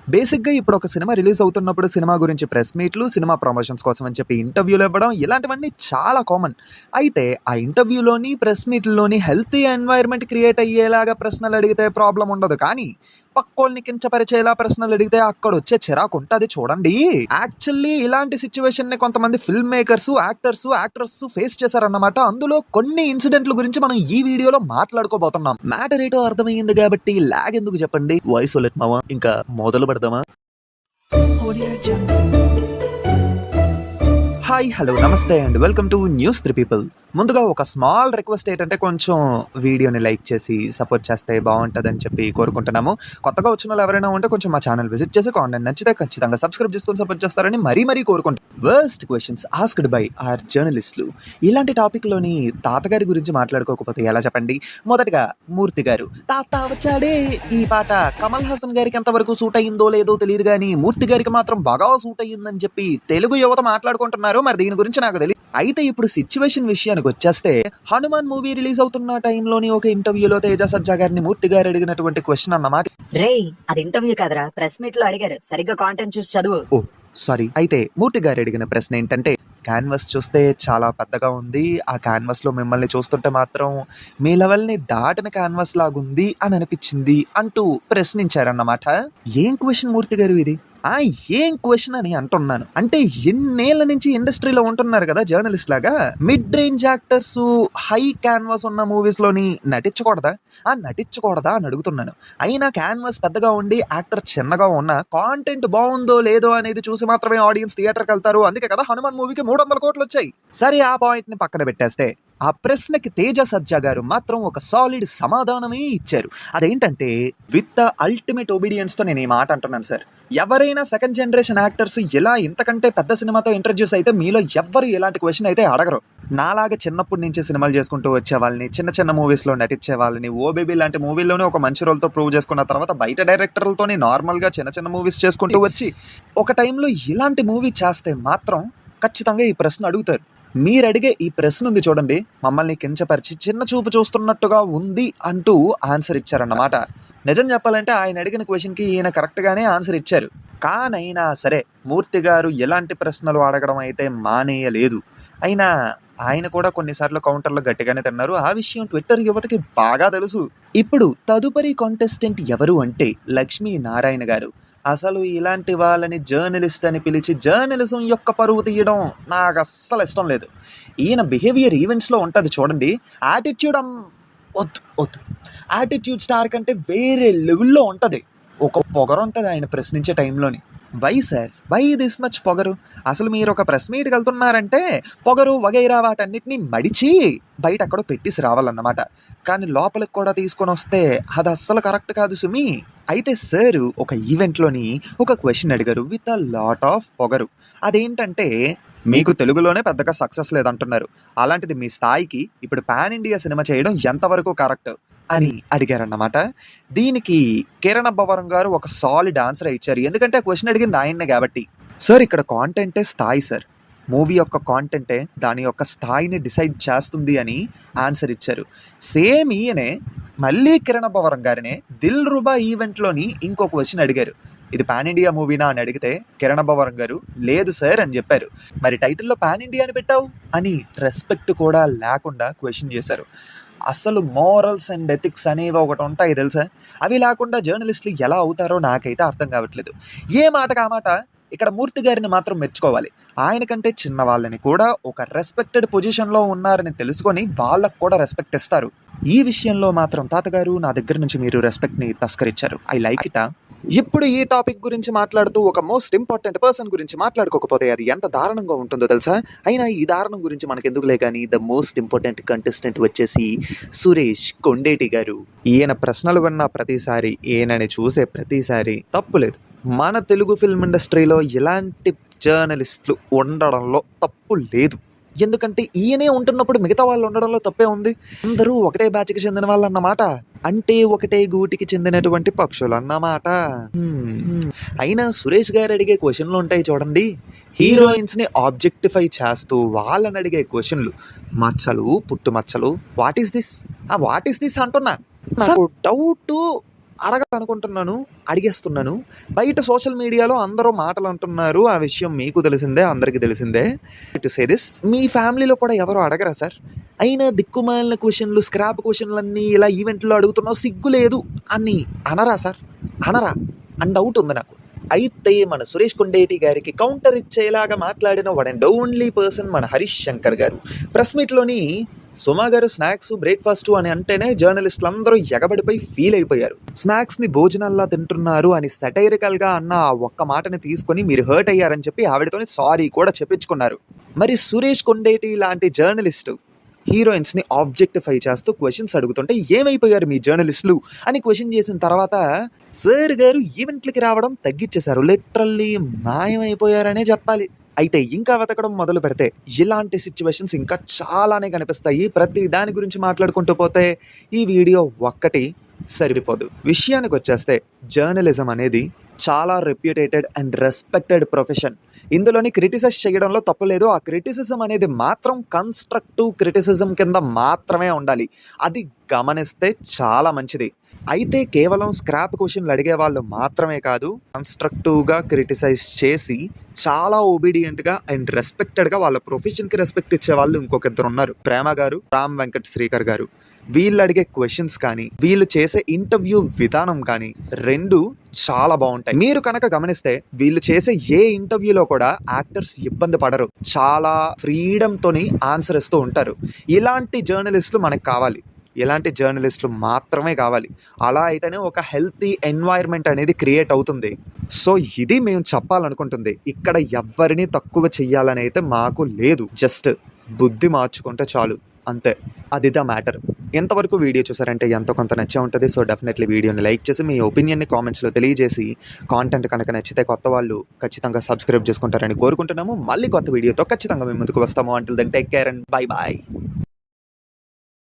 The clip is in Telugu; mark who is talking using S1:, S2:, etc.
S1: బేసిక్‌గా ఇప్పుడు ఒక సినిమా రిలీజ్ అవుతున్నప్పుడు సినిమా గురించి ప్రెస్ మీట్‌లు, సినిమా ప్రమోషన్స్ కోసం అని చెప్పి ఇంటర్వ్యూలు ఇవ్వడం ఇలాంటివన్నీ చాలా కామన్. అయితే ఆ ఇంటర్వ్యూలోని, ప్రెస్ మీట్‌ల్లోని హెల్తీ ఎన్వైర్న్‌మెంట్ క్రియేట్ అయ్యేలాగా ప్రశ్నలు అడిగితే ప్రాబ్లమ్ ఉండదు. కానీ పక్కోళ్ళని కించపరిచేలా ప్రశ్నలు అడిగితే అక్కడొచ్చే చిరాకుంటది చూడండి. యాక్చువల్లీ ఇలాంటి సిట్యుయేషన్‌ని కొంతమంది ఫిల్మ్ మేకర్స్, యాక్టర్స్ ఫేస్ చేశారన్నమాట. అందులో కొన్ని ఇన్సిడెంట్‌ల గురించి మనం ఈ వీడియోలో మాట్లాడుకోబోతున్నాం. మ్యాటర్ ఏంటో అర్థమయ్యింది కాబట్టి లాగ్ ఎందుకు చెప్పండి. వాయిస్ ఓలెట్ మావా ఇంకా మొదలు పెడదామా? హాయ్, హలో, నమస్తే and welcome to news 3 people. ముందుగా ఒక స్మాల్ రిక్వెస్ట్ ఏంటంటే కొంచెం వీడియోని లైక్ చేసి సపోర్ట్ చేస్తే బాగుంటుందని చెప్పి కోరుకుంటున్నాము. కొత్తగా వచ్చిన వాళ్ళు ఎవరైనా ఉంటే కొంచెం మా ఛానల్ విజిట్ చేసి కాంటెంట్ నచ్చితే ఖచ్చితంగా సబ్స్క్రైబ్ చేసుకొని సపోర్ట్ చేస్తారని మరీ కోరుకుంటాం. Worst questions asked by our జర్నలిస్టులు. ఇలాంటి టాపిక్లోని తాతగారి గురించి మాట్లాడుకోకపోతే ఎలా చెప్పండి? మొదటగా మూర్తి గారు, తాత వచ్చాడే ఈ పాట కమల్ హాసన్ గారికి ఎంతవరకు సూట్ అయ్యిందో లేదో తెలియదు కానీ మూర్తి గారికి మాత్రం బాగా సూట్ అయ్యిందని చెప్పి తెలుగు యువత మాట్లాడుకుంటున్నారు. మరి దీని గురించి నాకు తెలియదు. అయితే ఇప్పుడు సిచ్యువేషన్ విషయానికి వచ్చేస్తే, హనుమాన్ మూవీ రిలీజ్ అవుతున్న టైంలోని ఒక ఇంటర్వ్యూలో తేజ సజ్జా గారిని మూర్తి గారు అడిగినటువంటి క్వశ్చన్ అన్నమాట.
S2: రేయ్, అది ఇంటర్వ్యూ కాదురా, ప్రెస్ మీట్ లో అడిగారు. సరిగ్గా కాంటెంట్ చూసి చదువు.
S1: ఓ సారీ. అయితే మూర్తి గారు అడిగిన ప్రశ్న ఏంటంటే, క్యాన్వాస్ చూస్తే చాలా పెద్దగా ఉంది, ఆ క్యాన్వాస్ లో మిమ్మల్ని చూస్తుంటే మాత్రం మీ లెవెల్ని దాటిన క్యాన్వాస్ లాగుంది అని అనిపించింది అంటూ ప్రశ్నించారన్నమాట. ఏం క్వశ్చన్ మూర్తి గారు ఇది? ఏం క్వశ్చన్ అని అంటున్నాను అంటే, ఎన్నేళ్ల నుంచి ఇండస్ట్రీలో ఉంటున్నారు కదా జర్నలిస్ట్ లాగా, mid range actors high canvas ఉన్న మూవీస్ లోని నటించకూడదా అని అడుగుతున్నాను. అయినా క్యాన్వాస్ పెద్దగా ఉండి యాక్టర్ చిన్నగా ఉన్న కాంటెంట్ బాగుందో లేదో అనేది చూసి మాత్రమే ఆడియన్స్ థియేటర్కి వెళ్తారు. అందుకే కదా హనుమాన్ మూవీకి 300 కోట్లు వచ్చాయి. సరే, ఆ పాయింట్ ని పక్కన పెట్టేస్తే, ఆ ప్రశ్నకి తేజ సజ్జా గారు మాత్రం ఒక సాలిడ్ సమాధానమే ఇచ్చారు. అదేంటంటే, విత్ ద అల్టిమేట్ ఒబీడియన్స్ తో నేను ఈ మాట అంటున్నాను సార్. ఎవరైనా సెకండ్ జనరేషన్ యాక్టర్స్ ఇలా ఇంతకంటే పెద్ద సినిమాతో ఇంట్రడ్యూస్ అయితే మీలో ఎవ్వరు ఇలాంటి క్వశ్చన్ అయితే అడగరు. నాలాగా చిన్నప్పటి నుంచి సినిమాలు చేసుకుంటూ వచ్చే వాళ్ళని, చిన్న మూవీస్లో నటించే వాళ్ళని, ఓ బేబీ లాంటి మూవీల్లోనే ఒక మంచి రోల్తో ప్రూవ్ చేసుకున్న తర్వాత బయట డైరెక్టర్లతోనే నార్మల్గా చిన్న మూవీస్ చేసుకుంటూ వచ్చి ఒక టైంలో ఇలాంటి మూవీ చేస్తే మాత్రం ఖచ్చితంగా ఈ ప్రశ్న అడుగుతారు. మీరు అడిగే ఈ ప్రశ్న ఉంది చూడండి, మమ్మల్ని కించపరిచి చిన్న చూపు చూస్తున్నట్టుగా ఉంది అంటూ ఆన్సర్ ఇచ్చారన్నమాట. నిజం చెప్పాలంటే ఆయన అడిగిన క్వశ్చన్కి ఈయన కరెక్ట్గానే ఆన్సర్ ఇచ్చారు. కానైనా సరే మూర్తి గారు ఎలాంటి ప్రశ్నలు అడగడం అయితే మానేయలేదు. అయినా ఆయన కూడా కొన్నిసార్లు కౌంటర్లో గట్టిగానే తిన్నారు. ఆ విషయం ట్విట్టర్ యువతకి బాగా తెలుసు. ఇప్పుడు తదుపరి కాంటెస్టెంట్ ఎవరు అంటే లక్ష్మీ నారాయణ గారు. అసలు ఇలాంటి వాళ్ళని జర్నలిస్ట్ అని పిలిచి జర్నలిజం యొక్క పరువు తీయడం నాకు అస్సలు ఇష్టం లేదు. ఈయన బిహేవియర్ ఈవెంట్స్లో ఉంటుంది చూడండి, యాటిట్యూడ్ వద్దు. యాటిట్యూడ్ స్టార్ కంటే వేరే లెవెల్లో ఉంటుంది. ఒక పొగరు ఉంటుంది ఆయన ప్రశ్నించే టైంలోని. Why sir, why this much పొగరు? అసలు మీరు ఒక ప్రెస్ మీట్కి వెళ్తున్నారంటే పొగరు వగైరా వాటన్నిటిని మడిచి బయట అక్కడ పెట్టేసి రావాలన్నమాట. కానీ లోపలికి కూడా తీసుకొని వస్తే అది అస్సలు కరెక్ట్ కాదు సుమి. అయితే సార్ ఒక ఈవెంట్లోని ఒక క్వశ్చన్ అడిగారు విత్ అ లాట్ ఆఫ్ పొగరు. అదేంటంటే, మీకు తెలుగులోనే పెద్దగా సక్సెస్ లేదంటున్నారు, అలాంటిది మీ స్థాయికి ఇప్పుడు పాన్ ఇండియా సినిమా చేయడం ఎంతవరకు కరెక్ట్ అని అడిగారన్నమాట. దీనికి కిరణ్ అబ్బవరం గారు ఒక సాలిడ్ ఆన్సర్ ఇచ్చారు. ఎందుకంటే క్వశ్చన్ అడిగింది ఆయన్నే కాబట్టి. సార్, ఇక్కడ కాంటెంటే స్థాయి సార్, మూవీ యొక్క కాంటెంటే దాని యొక్క స్థాయిని డిసైడ్ చేస్తుంది అని ఆన్సర్ ఇచ్చారు. సేమ్ ఈయనే మళ్ళీ కిరణ్ అబ్బవరం గారినే దిల్ రుబా ఈవెంట్లోని ఇంకో క్వశ్చన్ అడిగారు. ఇది పాన్ ఇండియా మూవీనా అని అడిగితే కిరణ్ అబ్బవరం గారు లేదు సార్ అని చెప్పారు. మరి టైటిల్లో పాన్ ఇండియా అని పెట్టావు అని రెస్పెక్ట్ కూడా లేకుండా క్వశ్చన్ చేశారు. అసలు మోరల్స్ అండ్ ఎథిక్స్ అనేవి ఒకటి ఉంటాయి తెలుసా, అవి లేకుండా జర్నలిస్టులు ఎలా అవుతారో నాకైతే అర్థం కావట్లేదు. ఏ మాటకు ఆ మాట. ఇక్కడ మూర్తి గారిని మాత్రం మెచ్చుకోవాలి. ఆయన కంటే చిన్న వాళ్ళని కూడా ఒక రెస్పెక్టెడ్ పొజిషన్లో ఉన్నారని తెలుసుకొని వాళ్ళకు కూడా రెస్పెక్ట్ ఇస్తారు. ఈ విషయంలో మాత్రం తాతగారు నా దగ్గర నుంచి మీరు రెస్పెక్ట్ని తస్కరించారు. I like it. ఇప్పుడు ఈ టాపిక్ గురించి మాట్లాడుతూ ఒక మోస్ట్ ఇంపార్టెంట్ పర్సన్ గురించి మాట్లాడుకోకపోతే అది ఎంత దారుణంగా ఉంటుందో తెలుసా. అయినా ఈ దారుణం గురించి మనకెందుకులే కానీ ద మోస్ట్ ఇంపార్టెంట్ కంటెస్టెంట్ వచ్చేసి సురేష్ కొండేటి గారు. ఈయన ప్రశ్నలు విన్న ప్రతిసారి, ఈయనని చూసే ప్రతిసారి తప్పులేదు. మన తెలుగు ఫిల్మ్ ఇండస్ట్రీలో ఇలాంటి జర్నలిస్టులు ఉండడంలో తప్పు లేదు. ఎందుకంటే ఈయనే ఉంటున్నప్పుడు మిగతా వాళ్ళు ఉండడంలో తప్పే ఉంది. అందరూ ఒకటే బ్యాచ్కి చెందిన వాళ్ళు అన్నమాట. అంటే ఒకటే గూటికి చెందినటువంటి పక్షులు అన్నమాట. అయినా సురేష్ గారు అడిగే క్వశ్చన్లు ఉంటాయి చూడండి, హీరోయిన్స్ ని ఆబ్జెక్టిఫై చేస్తూ వాళ్ళని అడిగే క్వశ్చన్లు, మచ్చలు పుట్టుమచ్చలు, వాట్ ఈస్ దిస్ అంటున్నా. నాకు డౌట్ అడగాలనుకుంటున్నాను, అడిగేస్తున్నాను. బయట సోషల్ మీడియాలో అందరూ మాటలు అంటున్నారు. ఆ విషయం మీకు తెలిసిందే, అందరికీ తెలిసిందే. టు సే దిస్, మీ ఫ్యామిలీలో కూడా ఎవరు అడగరా సార్? అయినా దిక్కుమాలిన క్వశ్చన్లు, స్క్రాప్ క్వశ్చన్లన్నీ ఇలా ఈవెంట్లో అడుగుతున్నావు, సిగ్గు లేదు అని అనరా సార్? అనరా అని డౌట్ ఉంది నాకు. అయితే మన సురేష్ కొండేటి గారికి కౌంటర్ ఇచ్చేలాగా మాట్లాడిన వన్ అండ్ ఓన్లీ పర్సన్ మన హరీష్ శంకర్ గారు. ప్రెస్ మీట్లోని సుమా గారు స్నాక్స్, బ్రేక్ఫాస్ట్ అని అంటేనే జర్నలిస్టులు అందరూ ఎగబడిపోయి ఫీల్ అయిపోయారు. స్నాక్స్ని భోజనాల్లా తింటున్నారు అని సటైరికల్గా అన్న ఆ ఒక్క మాటని తీసుకొని మీరు హర్ట్ అయ్యారని చెప్పి ఆవిడతోని సారీ కూడా చెప్పించుకున్నారు. మరి సురేష్ కొండేటి లాంటి జర్నలిస్టు హీరోయిన్స్ని ఆబ్జెక్టిఫై చేస్తూ క్వశ్చన్స్ అడుగుతుంటే ఏమైపోయారు మీ జర్నలిస్టులు అని క్వశ్చన్ చేసిన తర్వాత సార్ గారు ఈవెంట్లకి రావడం తగ్గించేశారు. లిటరల్లీ మాయమైపోయారనే చెప్పాలి. అయితే ఇంకా వెతకడం మొదలు పెడితే ఇలాంటి సిచ్యువేషన్స్ ఇంకా చాలానే కనిపిస్తాయి. ప్రతి దాని గురించి మాట్లాడుకుంటూ పోతే ఈ వీడియో ఒక్కటి సరిపోదు. విషయానికి వచ్చేస్తే జర్నలిజం అనేది చాలా రెప్యూటేటెడ్ అండ్ రెస్పెక్టెడ్ ప్రొఫెషన్. ఇందులోని క్రిటిసైజ్ చేయడంలో తప్పులేదు. ఆ క్రిటిసిజం అనేది మాత్రం కన్స్ట్రక్టివ్ క్రిటిసిజం కింద మాత్రమే ఉండాలి. అది గమనిస్తే చాలా మంచిది. అయితే కేవలం స్క్రాప్ క్వశ్చన్లు అడిగే వాళ్ళు మాత్రమే కాదు, కన్స్ట్రక్టివ్గా క్రిటిసైజ్ చేసి చాలా ఒబీడియంట్గా అండ్ రెస్పెక్టెడ్గా వాళ్ళ ప్రొఫెషన్కి రెస్పెక్ట్ ఇచ్చే వాళ్ళు ఇంకొక ఉన్నారు. ప్రేమ గారు, రామ్ వెంకట్ శ్రీకర్ గారు. వీళ్ళు అడిగే క్వశ్చన్స్ కానీ, వీళ్ళు చేసే ఇంటర్వ్యూ విధానం కానీ రెండు చాలా బాగుంటాయి. మీరు కనుక గమనిస్తే వీళ్ళు చేసే ఏ ఇంటర్వ్యూలో కూడా యాక్టర్స్ ఇబ్బంది పడరు. చాలా ఫ్రీడమ్తోని ఆన్సర్ ఇస్తూ ఉంటారు. ఇలాంటి జర్నలిస్టులు మనకు కావాలి. ఇలాంటి జర్నలిస్టులు మాత్రమే కావాలి. అలా అయితేనే ఒక హెల్తీ ఎన్వైర్న్మెంట్ అనేది క్రియేట్ అవుతుంది. సో ఇది మేము చెప్పాలనుకుంటుంది. ఇక్కడ ఎవ్వరిని తక్కువ చెయ్యాలని అయితే మాకు లేదు. జస్ట్ బుద్ధి మార్చుకుంటే చాలు, అంతే. అది ద మ్యాటర్. ఎంతవరకు వీడియో చూసారంటే ఎంతో కొంత నచ్చే ఉంటుంది. సో డెఫినెట్లీ వీడియోని లైక్ చేసి మీ ఒపీనియన్ని కామెంట్స్లో తెలియజేసి, కాంటెంట్ కనుక నచ్చితే కొత్త వాళ్ళు ఖచ్చితంగా సబ్స్క్రైబ్ చేసుకుంటారని కోరుకుంటున్నాము. మళ్ళీ కొత్త వీడియోతో ఖచ్చితంగా మేము ముందుకు వస్తాము. Until then take care and bye bye.